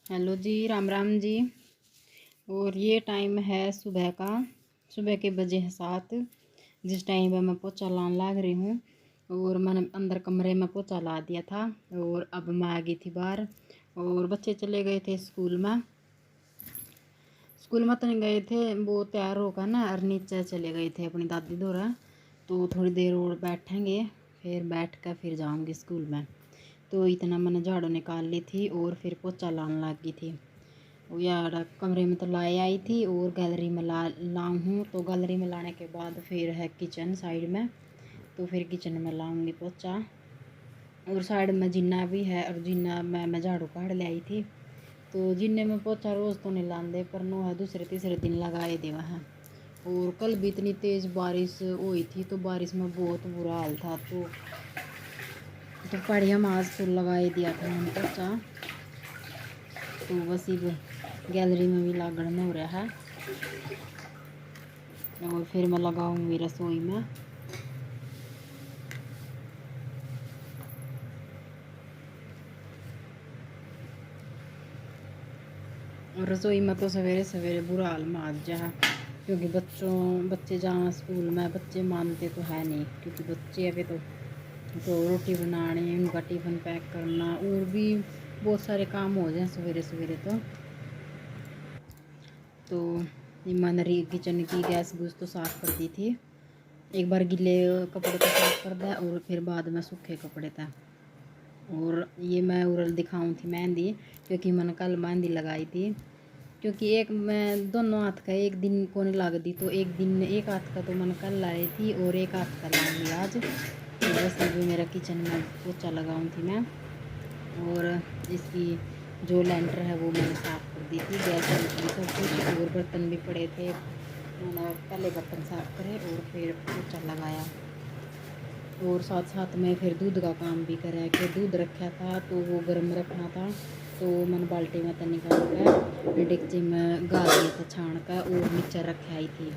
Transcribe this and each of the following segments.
Hello जी, राम राम जी। और ये time है सुबह का। सुबह के बजे हैं 7। जिस टाइम पर मैं पोछा लाने लग रही हूँ। और मैंने अंदर कमरे में पोछा ला दिया था। और अब मैं आ गई थी बाहर। और बच्चे चले गए थे स्कूल में। स्कूल में तो नहीं गए थे, वो तैयार होकर ना और नीचे चले गए थे अपनी दादी दोरा। तो थोड़ी देर और बैठेंगे, फिर बैठ कर फिर जाऊँगी स्कूल में। तो इतना मैंने झाड़ू निकाल ली थी और फिर पोछा लाने लग गई थी। वो यार कमरे में तो लाए आई थी और गैलरी में लाऊं हूँ। तो गैलरी में लाने के बाद फिर है किचन साइड में। तो फिर किचन में लाऊंगी पोछा। और साइड में जिन्ना भी है, और जिन्ना मैं झाड़ू काढ़ ले आई थी। तो जिन्ने में पोछा रोज़ तो नहीं लाते, पर नो है दूसरे तीसरे दिन लगाए देवा है। और कल भी इतनी तेज़ बारिश हुई थी, तो बारिश में बहुत बुरा हाल था। तो पढ़ी हम आज तो लगाए दिया था मैंने पोछा। तो बस अब गैलरी में भी लागण हो रहा है। और फिर मैं लगाऊंगी रसोई में। और रसोई में तो सवेरे सवेरे बुरा हाल माज जा है, क्योंकि बच्चे जहाँ स्कूल में बच्चे मानते तो है नहीं, क्योंकि बच्चे अभी तो रोटी बनाने, उनका टिफ़िन पैक करना, और भी बहुत सारे काम हो जाए सवेरे सवेरे। तो मैंने किचन की गैस गूस तो साफ़ कर दी थी। एक बार गीले कपड़े को साफ़ कर दिया और फिर बाद में सूखे कपड़े था। और ये मैं उरल दिखाऊँ थी मेहंदी, क्योंकि मैंने कल मेहंदी लगाई थी। क्योंकि एक मैं दोनों हाथ का एक दिन को नहीं लग दी, तो एक दिन एक हाथ का तो मैंने कल लाई थी और एक हाथ का लाऊंगी आज। तो बस ये मेरा किचन में पोछा लगाऊँ थी मैं। और इसकी जो लेंटर है वो मैंने साफ़ कर दी थी, गैस भी सब कुछ। और बर्तन भी पड़े थे, मैंने पहले बर्तन साफ़ करे और फिर पोछा लगाया। और साथ साथ में फिर दूध का काम भी करा कि दूध रखा था तो वो गर्म रखना था। तो मैंने बाल्टी में तो निकाल कर डेगची में गाल दिया था छान का, और नीचे रखाई थी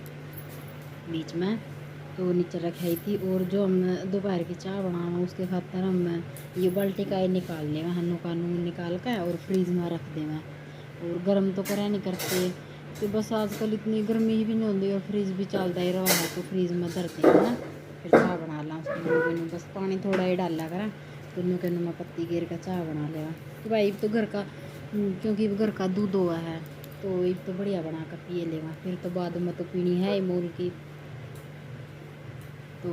बीच में। तो नीचे रखाई थी। और जो हम दोपहर की चाय बनाना उसके खातर हम ये बाल्टी का ही निकाल लें, हनों का नून निकाल कर और फ्रीज में रख दें। और गर्म तो करे नहीं करते, तो बस आजकल इतनी गर्मी भी नहीं होती और फ्रिज भी चलता ही रहा है, तो फ्रिज में धरते हैं ना। फिर चाय बना ला उसमें बस पानी थोड़ा ही डाला करा, तो नुके नुमा पत्ती गिर कर चाय बना लेगा। तो भाई तो घर का, क्योंकि घर का दूध हुआ है, तो एक तो बढ़िया बना कर पिए लेगा। फिर तो बाद में तो पीनी है ही मूल की। तो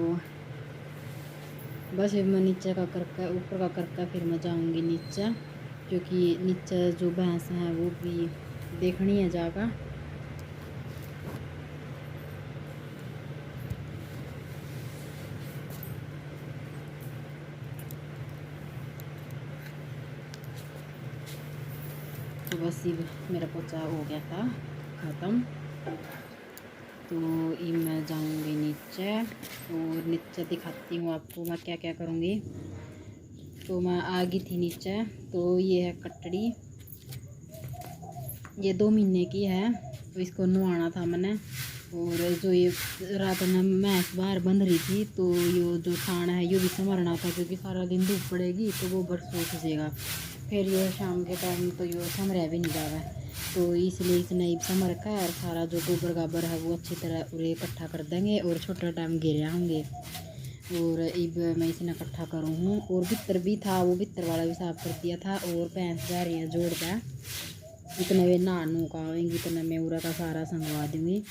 बस मैं नीचे का करके ऊपर का करके फिर मैं जाऊंगी नीचे, क्योंकि नीचे जो भैंस हैं वो भी देखनी है जाकर। तो बस ये मेरा पोछा हो गया था ख़त्म। तो ये मैं जाऊंगी नीचे, और नीचे दिखाती हूँ आपको मैं क्या क्या करूँगी। तो मैं आ गई थी नीचे। तो ये है कटड़ी, ये 2 महीने की है। तो इसको नहवाना था मैंने। और जो ये रात में भैंस बाहर बंध रही थी, तो ये जो थान है ये भी संवरना था, क्योंकि सारा दिन धूप पड़ेगी तो गोबर सूख जाएगा। फिर ये शाम के टाइम तो ये संवरा भी नहीं जावा, तो इसलिए इसने इब संवर का और सारा जो गोबर गाबर है वो अच्छी तरह उरे इकट्ठा कर देंगे और छोटा टाइम गिर होंगे। और इब मैं इसने इकट्ठा करूँ हूँ। और बितर भी था, वो बितर वाला भी साफ कर दिया था। और भैंस जा रही है जोड़ का, इतने वे नहा नू का आएंगी, इतना मैं उरा का सारा संगवा दूँगी।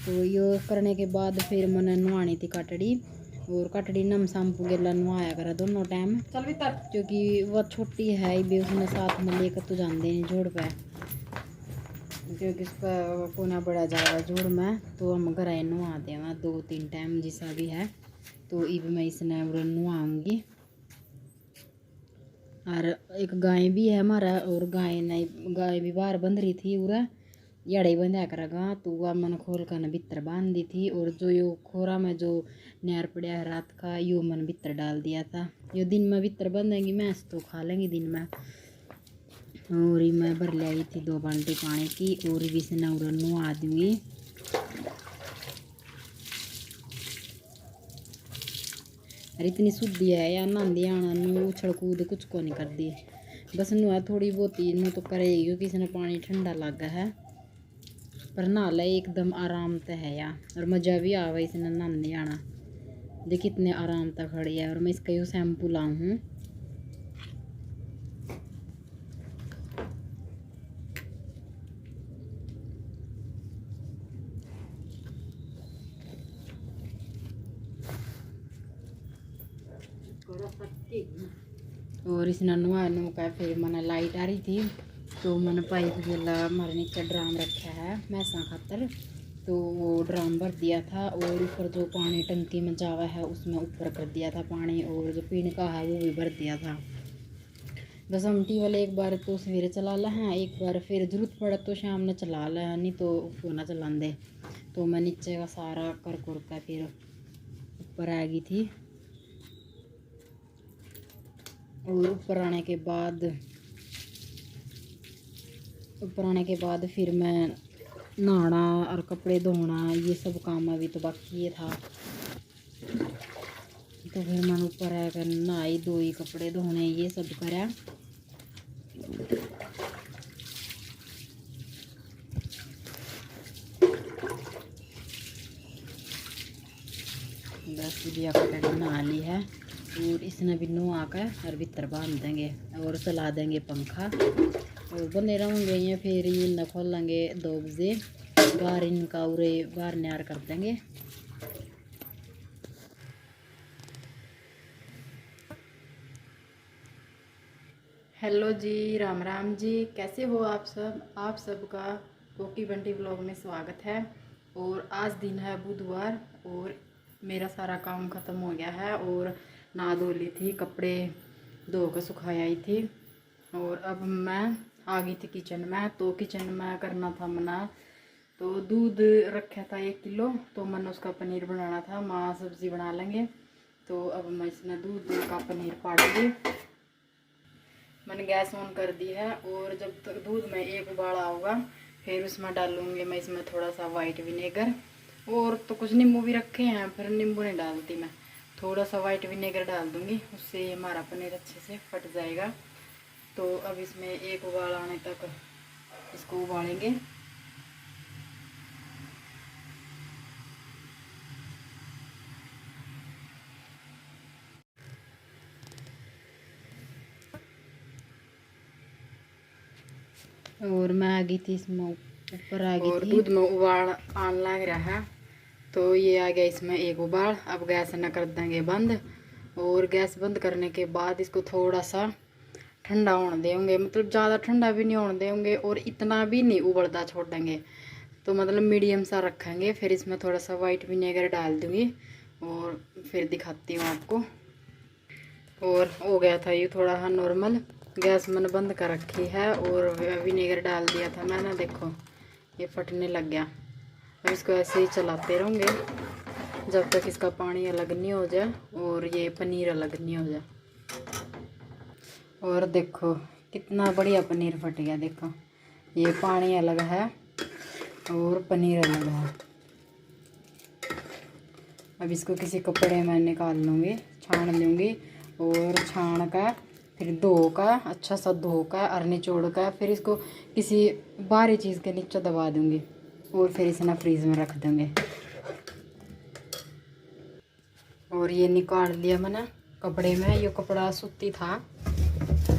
तो ये करने के बाद फिर मैंने नहानी थी कटड़ी। और कटड़ी नम शैम्पू गेला नहाया करा दोनों टाइम, क्योंकि वह छोटी है भी, उसने साथ में लेकर तो जान नहीं जोड़ पे, क्योंकि उसका कोना बड़ा ज़्यादा जोड़ में। तो हम घर आए नहा देवा 2-3 टाइम जैसा भी है। तो इब मैं इसने नहाऊँगी। और एक गाय भी है हमारा, और गाय भी बाहर बंध रही थी उरा याड़े बंधा करेगा। तो वह मन खोल कर न भीतर बांध दी थी। और जो यो खोरा में जो नहर पड़ा है रात का, यो मन भीतर डाल दिया था। यो दिन में भीतर बंधेंगी भैंस तो खा लेंगी दिन में। और मैं भर ले आई थी 2 बाल्टी पानी की, और भी से नहा दूँगी। और इतनी शुद्धि है या नहांदी आना नू उछल कूद कुछ को नहीं कर दी, बस नू है थोड़ी बहुत नू तो करेगी क्योंकि इसने पानी ठंडा लगा है, पर नहा ले एकदम आराम तो है या, और मज़ा भी आवे इसने नहांदी आना। देख कितने आराम तक खड़ी है। और मैं इसका यू शैम्पू लाऊं हूँ। और इसने नुआ नु का फिर मैंने लाइट आ रही थी तो मैंने पाइप गला हमारे नीचे ड्राम रखा है भैंसा खातर, तो वो ड्राम भर दिया था और ऊपर जो पानी टंकी में जावा है उसमें ऊपर कर दिया था पानी, और जो पीने का है वो भी भर दिया था। बस हम टीवल एक बार तो सवेरे चला ला हैं, एक बार फिर जरूरत पड़े तो शाम ने चला ला है, नहीं तो क्यों ना चला दे। तो मैं नीचे का सारा कर का फिर ऊपर आ गई थी। और ऊपर आने के बाद फिर मैं नहाना और कपड़े धोना ये सब काम अभी तो बाकी ये था। तो फिर मैंने ऊपर आकर नहाई धोई कपड़े धोने ये सब करा। बस दिया कपड़े नहा ली है और इसने भी नुआ आकर और भीतर बांध देंगे और चला देंगे पंखा और बंदे रहेंगे ये फिर ये न खोलेंगे 2 बजे बाहर इनका उरे बाहर न्यार कर देंगे। हेलो जी, राम राम जी, कैसे हो आप सब? आप सबका पोकी बंटी व्लॉग में स्वागत है। और आज दिन है बुधवार और मेरा सारा काम ख़त्म हो गया है और नहा धो ली थी, कपड़े धो कर सुखाई आई थी और अब मैं आ गई थी किचन में। तो किचन में करना था मना, तो दूध रखा था 1 किलो, तो मैंने उसका पनीर बनाना था, माँ सब्ज़ी बना लेंगे। तो अब मैं इसमें दूध का पनीर पाड़ूंगी। मैंने गैस ऑन कर दी है और जब तक दूध में एक उबाला होगा फिर उसमें डालूंगी मैं इसमें थोड़ा सा वाइट विनेगर, और तो कुछ नींबू भी रखे हैं, फिर नींबू नहीं डालती मैं, थोड़ा सा वाइट विनेगर डाल दूंगी, उससे हमारा पनीर अच्छे से फट जाएगा। तो अब इसमें एक उबाल आने तक इसको उबालेंगे। और मैं आ गई थी इसमें ऊपर आ गई थी और दूध में उबाल आने लग रहा है, तो ये आ गया इसमें एक उबाल। अब गैस न कर देंगे बंद, और गैस बंद करने के बाद इसको थोड़ा सा ठंडा होने देंगे, मतलब ज़्यादा ठंडा भी नहीं होने देंगे और इतना भी नहीं उबलता छोड़ेंगे, तो मतलब मीडियम सा रखेंगे। फिर इसमें थोड़ा सा वाइट विनेगर डाल दूँगी और फिर दिखाती हूँ आपको। और हो गया था ये थोड़ा सा नॉर्मल, गैस मैंने बंद कर रखी है और विनेगर डाल दिया था मैंने, देखो ये फटने लग गया। अब इसको ऐसे ही चलाते रहेंगे जब तक इसका पानी अलग नहीं हो जाए और ये पनीर अलग नहीं हो जाए। और देखो कितना बढ़िया पनीर फट गया, देखो ये पानी अलग है और पनीर अलग है। अब इसको किसी कपड़े में निकाल लूँगी, छान लूँगी और छान का फिर धो का अच्छा सा धो का और निचोड़ का फिर इसको किसी बाहरी चीज़ के नीचे दबा दूँगी और फिर इसे ना फ्रीज में रख देंगे। और ये निकाल लिया मैंने कपड़े में, ये कपड़ा सूती था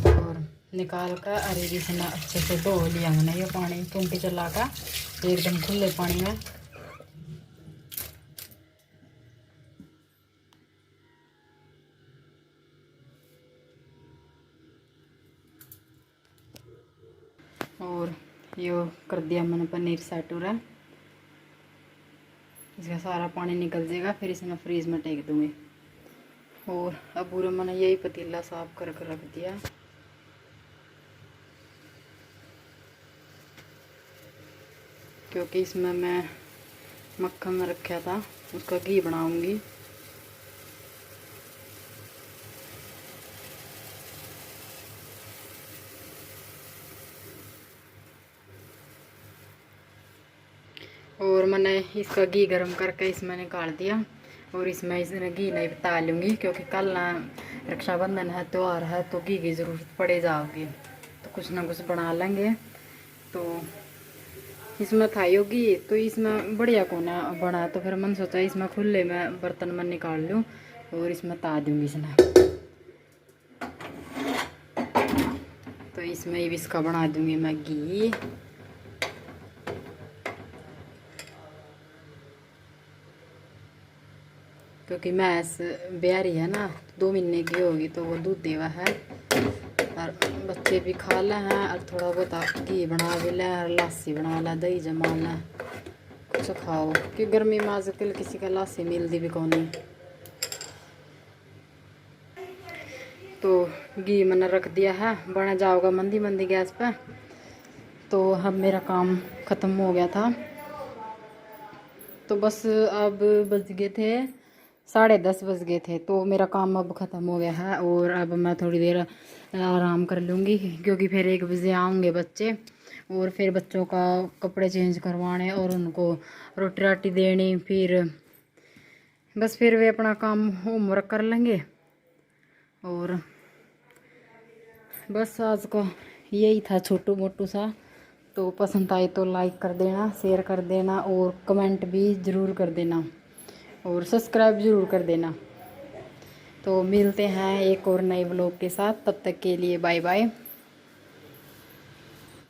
और निकाल कर अरे इसे ना अच्छे से धो लिया मैंने, ये पानी टूंटी चला कर एकदम खुले पानी में। और यो कर दिया मैंने पनीर साटूरा, इसका सारा पानी निकल जाएगा, फिर इसे मैं फ्रीज में टेक दूँगी। और अब पूरा मैंने यही पतीला साफ कर रख दिया। क्योंकि इसमें मैं मक्खन में रखा था उसका घी बनाऊंगी। और मैंने इसका घी गरम करके इसमें निकाल दिया। और इसमें घी नहीं बता लूँगी, क्योंकि कल ना रक्षाबंधन है, त्यौहार है, तो घी की ज़रूरत पड़े जाओगी, तो कुछ ना कुछ बना लेंगे। तो इसमें था योगी, तो इसमें बढ़िया कोना बना, तो फिर मन सोचा इसमें खुले में बर्तन में निकाल लूँ और इसमें ता दूँगी इसने। तो इसमें ही इसका बना दूँगी मैं घी। क्योंकि भैंस ब्यारी है ना, 2 महीने की होगी, तो वो दूध देवा है और बच्चे भी खा ले हैं, और थोड़ा बहुत घी बना भी लें और लस्सी बना लें, दही जमा लें, कुछ खाओ कि गर्मी में आजकल किसी का लस्सी मिलती भी कौन नहीं। तो घी मैंने रख दिया है, बना जाओगा मंदी मंदी गैस पे। तो अब मेरा काम ख़त्म हो गया था, तो बस अब बज गए थे 10:30 बज गए थे, तो मेरा काम अब ख़त्म हो गया है। और अब मैं थोड़ी देर आराम कर लूँगी, क्योंकि फिर 1 बजे आएंगे बच्चे, और फिर बच्चों का कपड़े चेंज करवाने और उनको रोटी राटी देनी, फिर बस फिर वे अपना काम होमवर्क कर लेंगे। और बस आज का यही था छोटू मोटू सा। तो पसंद आए तो लाइक कर देना, शेयर कर देना, और कमेंट भी ज़रूर कर देना, और सब्सक्राइब ज़रूर कर देना। तो मिलते हैं एक और नए व्लॉग के साथ, तब तक के लिए बाय बाय।